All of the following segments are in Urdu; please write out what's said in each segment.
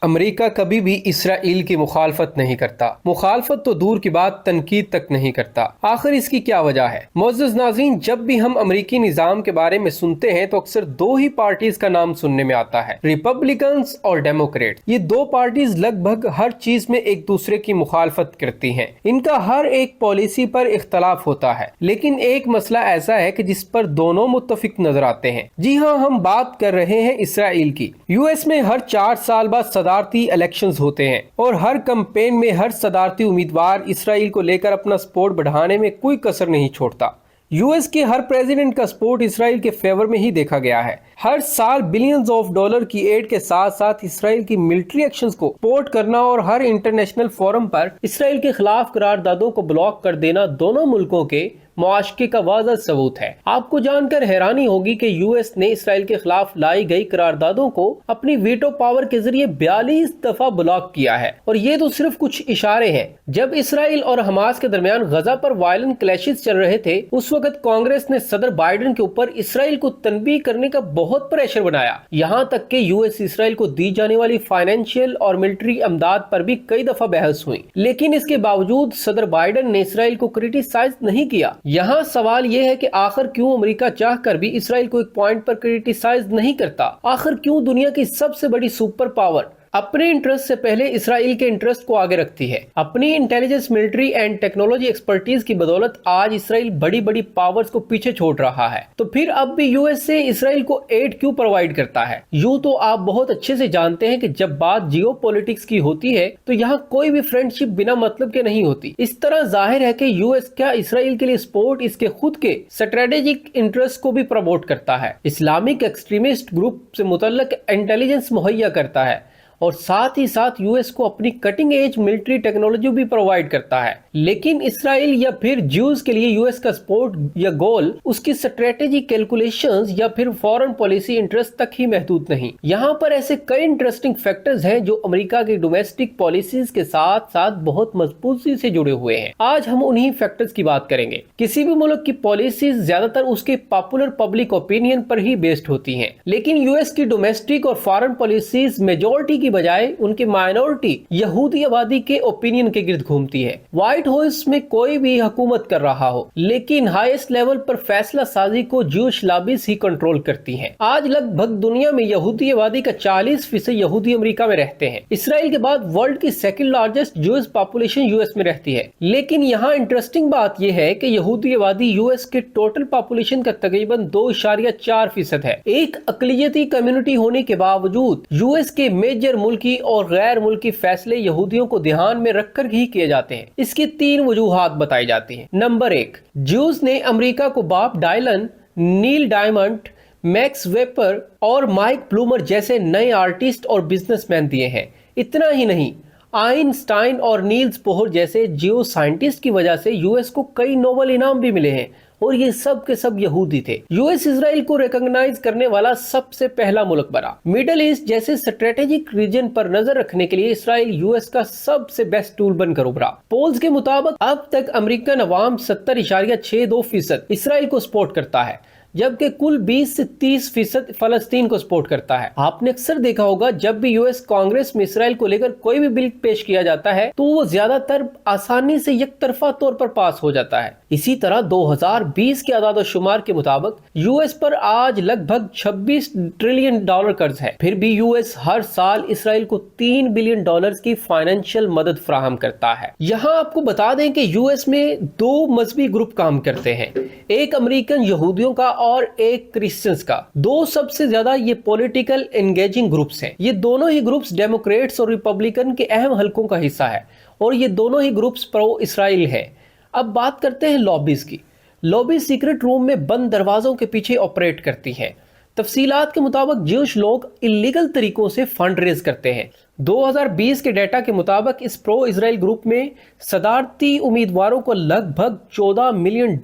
امریکہ کبھی بھی اسرائیل کی مخالفت نہیں کرتا، مخالفت تو دور کی بات تنقید تک نہیں کرتا۔ آخر اس کی کیا وجہ ہے؟ معزز ناظرین، جب بھی ہم امریکی نظام کے بارے میں سنتے ہیں تو اکثر دو ہی پارٹیز کا نام سننے میں آتا ہے، ریپبلکنز اور ڈیموکریٹ۔ یہ دو پارٹیز لگ بھگ ہر چیز میں ایک دوسرے کی مخالفت کرتی ہیں، ان کا ہر ایک پالیسی پر اختلاف ہوتا ہے، لیکن ایک مسئلہ ایسا ہے کہ جس پر دونوں متفق نظر آتے ہیں۔ جی ہاں، ہم بات کر رہے ہیں اسرائیل کی۔ یو ایس میں ہر 4 سال بعد صدارتی الیکشنز ہوتے ہیں اور ہر کمپین میں ہر صدارتی امیدوار اسرائیل کو لے کر اپنا سپورٹ بڑھانے میں کوئی کسر نہیں چھوڑتا۔ یو ایس کے ہر پریزیڈنٹ کا سپورٹ اسرائیل کے فیور میں ہی دیکھا گیا ہے۔ ہر سال بلینز آف ڈالر کی ایڈ کے ساتھ ساتھ اسرائیل کی ملٹری ایکشنز کو سپورٹ کرنا اور ہر انٹرنیشنل فورم پر اسرائیل کے خلاف قراردادوں کو بلاک کر دینا دونوں ملکوں کے معاشقے کا واضح ثبوت ہے۔ آپ کو جان کر حیرانی ہوگی کہ یو ایس نے اسرائیل کے خلاف لائی گئی قراردادوں کو اپنی ویٹو پاور کے ذریعے 42 دفعہ بلاک کیا ہے، اور یہ تو صرف کچھ اشارے ہیں۔ جب اسرائیل اور حماس کے درمیان غزہ پر وائلنٹ کلیشز چل رہے تھے، اس وقت کانگریس نے صدر بائیڈن کے اوپر اسرائیل کو تنبیہ کرنے کا بہت پریشر بنایا، یہاں تک کہ یو ایس اسرائیل کو دی جانے والی فائنینشیل اور ملٹری امداد پر بھی کئی دفعہ بحث ہوئی، لیکن اس کے باوجود صدر بائیڈن نے اسرائیل کو کرٹیسائز نہیں کیا۔ یہاں سوال یہ ہے کہ آخر کیوں امریکہ چاہ کر بھی اسرائیل کو ایک پوائنٹ پر کرٹیسائز نہیں کرتا؟ آخر کیوں دنیا کی سب سے بڑی سپر پاور اپنے انٹرسٹ سے پہلے اسرائیل کے انٹرسٹ کو آگے رکھتی ہے؟ اپنی intelligence, military and technology expertise کی بدولت آج اسرائیل بڑی بڑی پاورز کو پیچھے چھوڑ رہا ہے، تو پھر اب بھی یو ایس سے اسرائیل کو ایڈ کیوں پرووائڈ کرتا ہے؟ یوں تو آپ بہت اچھے سے جانتے ہیں کہ جب بات جیو پولیٹکس کی ہوتی ہے تو یہاں کوئی بھی فرینڈ شپ بنا مطلب کے نہیں ہوتی۔ اس طرح ظاہر ہے کہ یو ایس کیا اسرائیل کے لیے سپورٹ اس کے خود کے اسٹریٹجک انٹرسٹ کو بھی پروموٹ کرتا ہے، اسلامک ایکسٹریمسٹ گروپ سے متعلق انٹیلیجنس مہیا کرتا ہے، اور ساتھ ہی ساتھ یو ایس کو اپنی کٹنگ ایج ملٹری ٹیکنالوجی بھی پرووائڈ کرتا ہے۔ لیکن اسرائیل یا پھر جیوز کے لیے یو ایس کا سپورٹ یا گول اس کی اسٹریٹجی کیلکولیشنز یا پھر فورن پالیسی انٹرسٹ تک ہی محدود نہیں۔ یہاں پر ایسے کئی انٹرسٹنگ فیکٹرز ہیں جو امریکہ کی ڈومیسٹک پالیسیز کے ساتھ ساتھ بہت مضبوطی سے جڑے ہوئے ہیں۔ آج ہم انہی فیکٹرز کی بات کریں گے۔ کسی بھی ملک کی پالیسیز زیادہ تر اس کے پاپولر پبلک اوپینین پر ہی بیسڈ ہوتی ہیں، لیکن یو ایس کی ڈومیسٹک اور فارن پالیسیز میجورٹی کی بجائے ان کی مائنورٹی یہودی آبادی کے اوپینین کے گرد گھومتی ہے۔ وائٹ ہاؤس میں کوئی بھی حکومت کر رہا ہو، لیکن ہائیسٹ لیول پر فیصلہ سازی کو جوش لابیز ہی کنٹرول کرتی ہیں۔ آج لگ بھگ دنیا میں یہودی آبادی کا 40% یہودی امریکہ میں رہتے ہیں۔ اسرائیل کے بعد ورلڈ کی second largest Joyce population U S میں رہتی ہے، لیکن یہاں انٹرسٹنگ بات یہ ہے کہ یہودی آبادی یو ایس کے ٹوٹل پاپولیشن کا تقریباً 2.4% ہے۔ ایک اقلیتی کمیونٹی ہونے کے باوجود یو ایس کے میجر ملکی اور غیر ملکی فیصلے یہودیوں کو دھیان میں رکھ کر ہی کیے جاتے ہیں۔ اس کی 3 وجوہات بتائی جاتی ہیں۔ نمبر 1، جیوز نے امریکہ کو باب ڈائلن، نیل ڈائمنڈ، میکس ویپر اور مائک بلومر جیسے نئے آرٹسٹ اور بزنس مین دیے ہیں۔ اتنا ہی نہیں، آئنسٹائن اور نیلز بوہر جیسے جیو سائنٹسٹ کی وجہ سے یو ایس کو کئی نوبل انعام بھی ملے ہیں، اور یہ سب کے سب یہودی تھے۔ یو ایس اسرائیل کو ریکگنائز کرنے والا سب سے پہلا ملک بنا۔ میڈل ایسٹ جیسے اسٹریٹجک ریجن پر نظر رکھنے کے لیے اسرائیل یو ایس کا سب سے بیسٹ ٹول بن کر ابھرا۔ پولز کے مطابق اب تک امریکن عوام 70.62% اسرائیل کو سپورٹ کرتا ہے، جبکہ کل 20 سے 30% فلسطین کو سپورٹ کرتا ہے۔ آپ نے اکثر دیکھا ہوگا جب بھی یو ایس کانگریس میں اسرائیل کو لے کر کوئی بھی بل پیش کیا جاتا ہے تو وہ زیادہ تر آسانی سے یک طرفہ طور پر پاس ہو جاتا ہے۔ اسی طرح 2020 کے اعداد و شمار کے مطابق یو ایس پر آج لگ بھگ $26 ٹریلین قرض ہے، پھر بھی یو ایس ہر سال اسرائیل کو $3 بلین کی فائنینشیل مدد فراہم کرتا ہے۔ یہاں آپ کو بتا دیں کہ یو ایس میں 2 مذہبی گروپ کام کرتے ہیں، ایک امریکن یہودیوں کا اور ایک کرسچنز کا۔ 2 سب سے زیادہ یہ پولیٹیکل انگیجنگ گروپس ہیں۔ یہ دونوں ہی گروپس ڈیموکریٹس اور ریپبلکن کے اہم حلقوں کا حصہ ہے، اور یہ دونوں ہی گروپس پرو اسرائیل ہے۔ اب بات کرتے ہیں لابیز کی۔ لابی سیکرٹ روم میں بند دروازوں کے پیچھے آپریٹ کرتی ہیں۔ تفصیلات کے مطابق جیوش لوگ اللیگل طریقوں سے فنڈ ریز کرتے ہیں۔ 2020 کے ڈیٹا کے مطابق اس پرو اسرائیل گروپ میں صدارتی امیدواروں کو لگ بھگ $14 ملین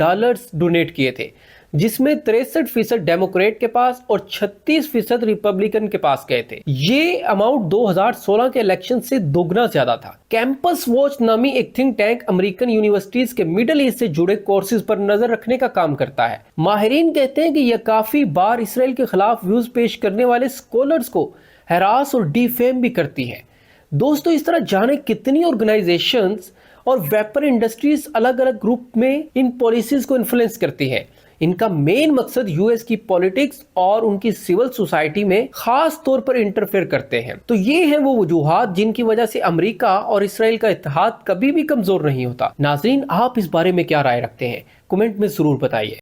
ڈونیٹ کیے تھے، جس میں 63% ڈیموکریٹ کے پاس اور 36% ریپبلکن کے پاس گئے تھے۔ یہ اماؤنٹ 2016 کے الیکشن سے دوگنا زیادہ تھا۔ کیمپس واچ نامی ایک تھنک ٹینک امریکن یونیورسٹیز کے مڈل ایسٹ سے جڑے کورسز پر نظر رکھنے کا کام کرتا ہے۔ ماہرین کہتے ہیں کہ یہ کافی بار اسرائیل کے خلاف ویوز پیش کرنے والے اسکالرز کو ہراس اور ڈیفیم بھی کرتی ہے۔ دوستو، اس طرح جانے کتنی آرگنائزیشنز اور ویپن انڈسٹریز الگ الگ گروپ میں ان پالیسیز کو انفلوئنس کرتی ہے۔ ان کا مین مقصد یو ایس کی پولیٹکس اور ان کی سول سوسائٹی میں خاص طور پر انٹرفیئر کرتے ہیں۔ تو یہ ہیں وہ وجوہات جن کی وجہ سے امریکہ اور اسرائیل کا اتحاد کبھی بھی کمزور نہیں ہوتا۔ ناظرین، آپ اس بارے میں کیا رائے رکھتے ہیں؟ کمنٹ میں ضرور بتائیے۔